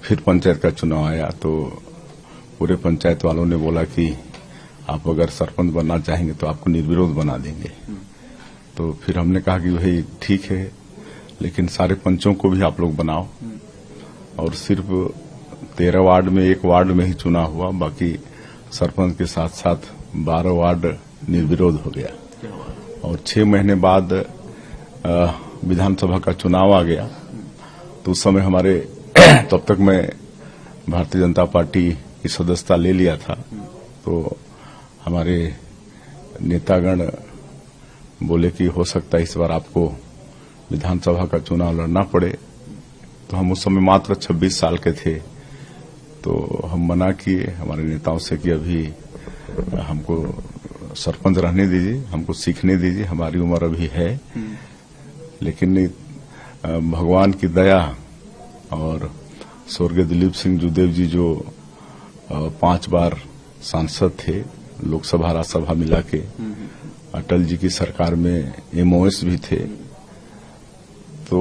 फिर पंचायत का चुनाव आया तो पूरे पंचायत वालों ने बोला कि आप अगर सरपंच बनना चाहेंगे तो आपको निर्विरोध बना देंगे। तो फिर हमने कहा कि भाई ठीक है, लेकिन सारे पंचों को भी आप लोग बनाओ। और सिर्फ 13 वार्ड में एक वार्ड में ही चुनाव हुआ, बाकी सरपंच के साथ साथ 12 वार्ड निर्विरोध हो गया। और 6 महीने बाद विधानसभा का चुनाव आ गया। तो उस समय हमारे तब तक मैं भारतीय जनता पार्टी की सदस्यता ले लिया था। तो हमारे नेतागण बोले कि हो सकता है इस बार आपको विधानसभा का चुनाव लड़ना पड़े। तो हम उस समय मात्र 26 साल के थे। तो हम मना किए हमारे नेताओं से कि अभी हमको सरपंच रहने दीजिए, हमको सीखने दीजिए, हमारी उम्र अभी है। लेकिन भगवान की दया और स्वर्गीय दिलीप सिंह जूदेव जी जो 5 बार सांसद थे, लोकसभा राज्यसभा मिला के, अटल जी की सरकार में एमओएस भी थे। तो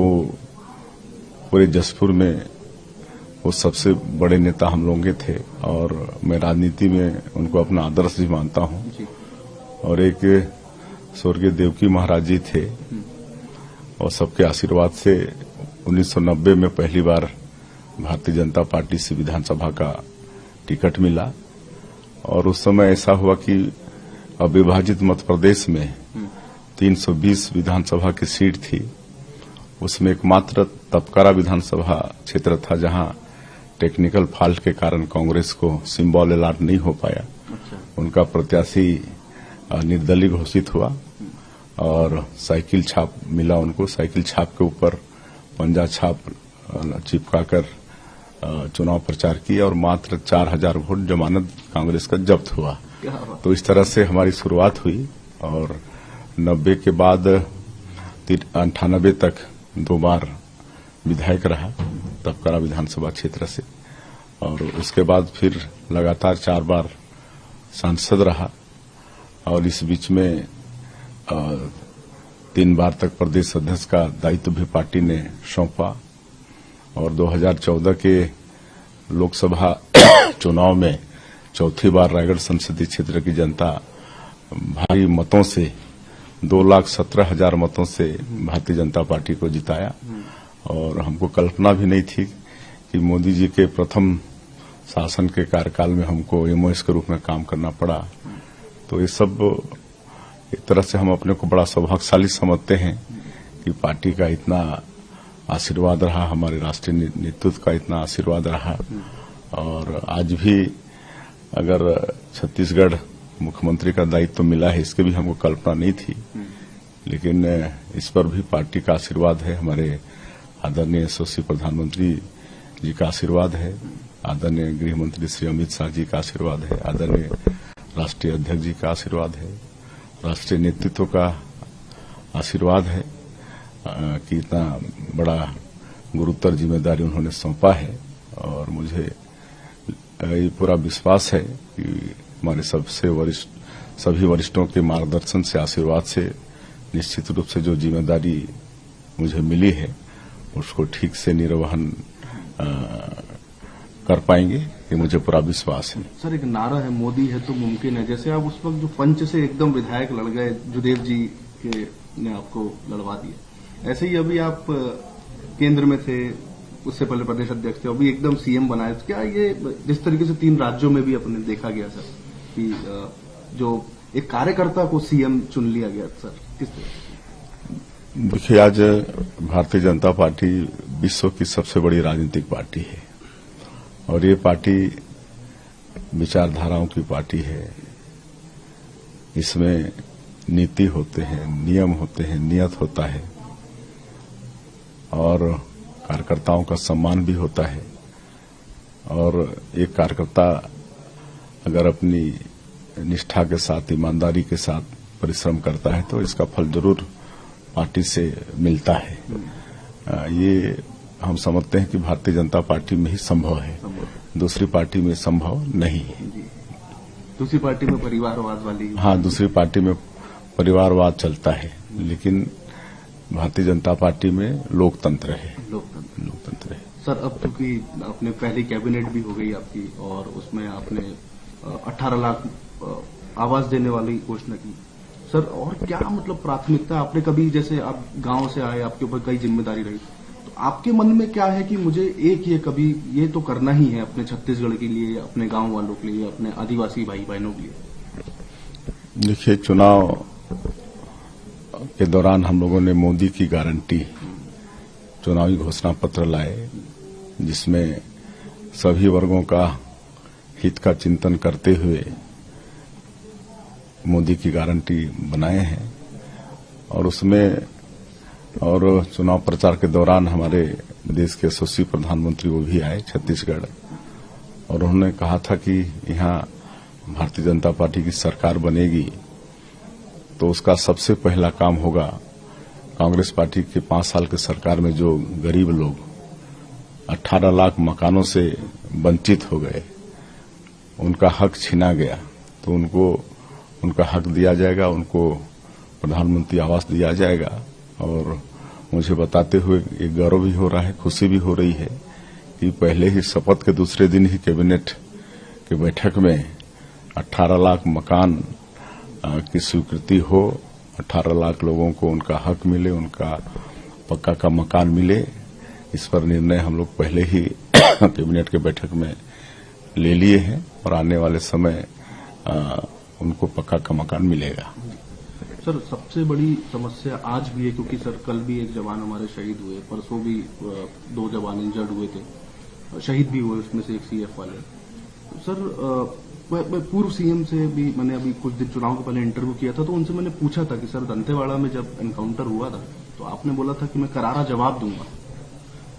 पूरे जसपुर में वो सबसे बड़े नेता हम लोग के थे और मैं राजनीति में उनको अपना आदर्श भी मानता हूं। और एक स्वर्गीय देवकी महाराज जी थे और सबके आशीर्वाद से 1990 में पहली बार भारतीय जनता पार्टी से विधानसभा का टिकट मिला। और उस समय ऐसा हुआ कि अविभाजित मध्य प्रदेश में 320 विधानसभा की सीट थी। उसमें एकमात्र तपकारा विधानसभा क्षेत्र था जहां टेक्निकल फॉल्ट के कारण कांग्रेस को सिंबल अलॉट नहीं हो पाया। उनका प्रत्याशी निर्दलीय घोषित हुआ और साइकिल छाप मिला उनको। साइकिल छाप के ऊपर पंजा छाप चिपकाकर चुनाव प्रचार किया और मात्र 4000 वोट जमानत कांग्रेस का जब्त हुआ। तो इस तरह से हमारी शुरुआत हुई और 90 के बाद 98 तक 2 बार विधायक रहा तपकारा विधानसभा क्षेत्र से। और उसके बाद फिर लगातार 4 बार सांसद रहा। और इस बीच में 3 बार तक प्रदेश अध्यक्ष का दायित्व भी पार्टी ने सौंपा। और 2014 के लोकसभा चुनाव में चौथी बार रायगढ़ संसदीय क्षेत्र की जनता भारी मतों से 2,17,000 मतों से भारतीय जनता पार्टी को जिताया। और हमको कल्पना भी नहीं थी कि मोदी जी के प्रथम शासन के कार्यकाल में हमको एमओएस के रूप में काम करना पड़ा। तो ये सब एक तरह से हम अपने को बड़ा सौभाग्यशाली समझते हैं कि पार्टी का इतना आशीर्वाद रहा, हमारे राष्ट्रीय नेतृत्व का इतना आशीर्वाद रहा। और आज भी अगर छत्तीसगढ़ मुख्यमंत्री का दायित्व मिला है, इसके भी हमको कल्पना नहीं थी। लेकिन इस पर भी पार्टी का आशीर्वाद है, हमारे आदरणीय यशस्वी प्रधानमंत्री जी का आशीर्वाद है, आदरणीय गृह मंत्री श्री अमित शाह जी का आशीर्वाद है, आदरणीय राष्ट्रीय अध्यक्ष जी का आशीर्वाद है, राष्ट्रीय नेतृत्व का आशीर्वाद है कि इतना बड़ा गुरुतर जिम्मेदारी उन्होंने सौंपा है। और मुझे ये पूरा विश्वास है कि हमारे सभी वरिष्ठों के मार्गदर्शन से, आशीर्वाद से निश्चित रूप से जो जिम्मेदारी मुझे मिली है उसको ठीक से निर्वहन कर पाएंगे, ये मुझे पूरा विश्वास है। सर, एक नारा है मोदी है तो मुमकिन है। जैसे आप उस वक्त जो पंच से एकदम विधायक लड़ गए, जुदेव जी ने आपको लड़वा दिया, ऐसे ही अभी आप केंद्र में थे, उससे पहले प्रदेश अध्यक्ष थे, अभी एकदम सीएम बनाए। क्या ये जिस तरीके से 3 राज्यों में भी अपने देखा गया सर कि जो एक कार्यकर्ता को सीएम चुन लिया गया, सर किस तरह? देखिए, आज भारतीय जनता पार्टी विश्व की सबसे बड़ी राजनीतिक पार्टी है और ये पार्टी विचारधाराओं की पार्टी है। इसमें नीति होते हैं, नियम होते हैं, नियत होता है और कार्यकर्ताओं का सम्मान भी होता है। और एक कार्यकर्ता अगर अपनी निष्ठा के साथ, ईमानदारी के साथ परिश्रम करता है तो इसका फल जरूर पार्टी से मिलता है। ये हम समझते हैं कि भारतीय जनता पार्टी में ही संभव है, दूसरी पार्टी में संभव नहीं है। दूसरी पार्टी में परिवारवाद वाली, हाँ, दूसरी पार्टी में परिवारवाद चलता है, लेकिन भारतीय जनता पार्टी में लोकतंत्र है। सर अब चूंकि अपने पहली कैबिनेट भी हो गई आपकी और उसमें आपने 18 लाख आवास देने वाली घोषणा की, सर और क्या मतलब प्राथमिकता आपने कभी, जैसे आप गांव से आए, आपके ऊपर कई जिम्मेदारी रही, तो आपके मन में क्या है कि मुझे ये तो करना ही है अपने छत्तीसगढ़ के लिए, अपने गांव वालों के लिए, अपने आदिवासी भाई बहनों के लिए? देखिए, चुनाव के दौरान हम लोगों ने मोदी की गारंटी चुनावी घोषणा पत्र लाए, जिसमें सभी वर्गों का हित का चिंतन करते हुए मोदी की गारंटी बनाए हैं। और उसमें और चुनाव प्रचार के दौरान हमारे देश के यशस्वी प्रधानमंत्री वो भी आए छत्तीसगढ़, और उन्होंने कहा था कि यहाँ भारतीय जनता पार्टी की सरकार बनेगी तो उसका सबसे पहला काम होगा कांग्रेस पार्टी के 5 साल की सरकार में जो गरीब लोग 18 लाख मकानों से वंचित हो गए, उनका हक छीना गया, तो उनका हक दिया जाएगा, उनको प्रधानमंत्री आवास दिया जाएगा। और मुझे बताते हुए एक गौरव भी हो रहा है, खुशी भी हो रही है कि पहले ही शपथ के दूसरे दिन ही कैबिनेट की बैठक में 18 लाख मकान की स्वीकृति हो, 18 लाख लोगों को उनका हक मिले, उनका पक्का का मकान मिले। इस पर निर्णय हम लोग पहले ही कैबिनेट के बैठक में ले लिए हैं और आने वाले समय उनको पक्का का मकान मिलेगा। सर सबसे बड़ी समस्या आज भी है, क्योंकि सर कल भी एक जवान हमारे शहीद हुए, परसों भी 2 जवान इंजर्ड हुए थे, शहीद भी हुए, उसमें से एक सीएफ वाले। सर मैं पूर्व सीएम से भी मैंने अभी कुछ दिन चुनाव के पहले इंटरव्यू किया था, तो उनसे मैंने पूछा था कि सर दंतेवाड़ा में जब एनकाउंटर हुआ था तो आपने बोला था कि मैं करारा जवाब दूंगा।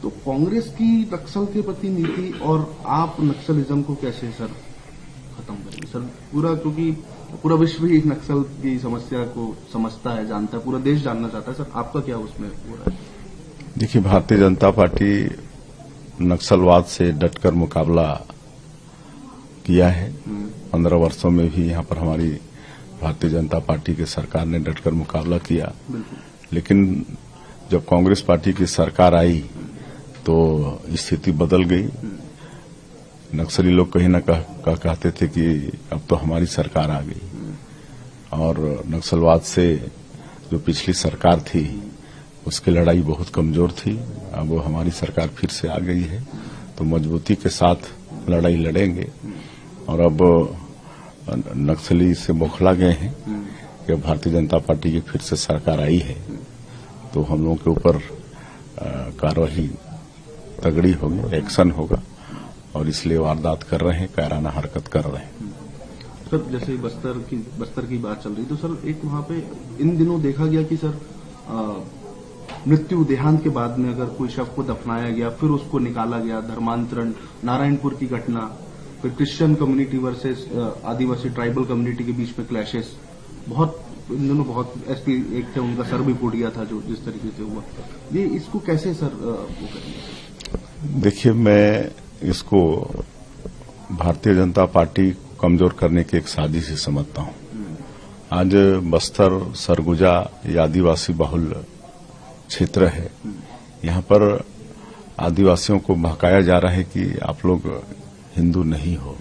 तो कांग्रेस की नक्सल के प्रति नीति और आप नक्सलिज्म को कैसे सर खत्म करेंगे सर? क्योंकि पूरा विश्व ही नक्सल की समस्या को समझता है, जानता है, पूरा देश जानना चाहता है। सर आपका क्या उसमें हो रहा है? देखिए, भारतीय जनता पार्टी नक्सलवाद से डटकर मुकाबला किया है। 15 वर्षों में भी यहाँ पर हमारी भारतीय जनता पार्टी की सरकार ने डटकर मुकाबला किया। लेकिन जब कांग्रेस पार्टी की सरकार आई तो स्थिति बदल गई। नक्सली लोग कहीं न कहते थे कि अब तो हमारी सरकार आ गई, और नक्सलवाद से जो पिछली सरकार थी उसकी लड़ाई बहुत कमजोर थी। अब वो हमारी सरकार फिर से आ गई है तो मजबूती के साथ लड़ाई लड़ेंगे। और अब नक्सली से बौखला गए हैं कि भारतीय जनता पार्टी की फिर से सरकार आई है तो हम लोगों के ऊपर कार्रवाई तगड़ी होगी, एक्शन होगा, और इसलिए वारदात कर रहे हैं, कायराना हरकत कर रहे हैं। सर जैसे बस्तर की बात चल रही, तो सर एक वहां पे इन दिनों देखा गया कि सर मृत्यु देहांत के बाद में अगर कोई शव को दफनाया गया, फिर उसको निकाला गया, धर्मांतरण, नारायणपुर की घटना, फिर क्रिश्चियन कम्युनिटी वर्सेस आदिवासी ट्राइबल कम्युनिटी के बीच में क्लैशेस, बहुत इन दोनों बहुत एसपी एक थे, उनका सर भी फूट गया था जो जिस तरीके से हुआ, ये इसको कैसे सर वो करेंगे? देखिए, मैं इसको भारतीय जनता पार्टी को कमजोर करने की एक साजिश ही समझता हूं। आज बस्तर, सरगुजा ये आदिवासी बहुल क्षेत्र है। यहाँ पर आदिवासियों को बहकाया जा रहा है कि आप लोग हिंदू नहीं हो।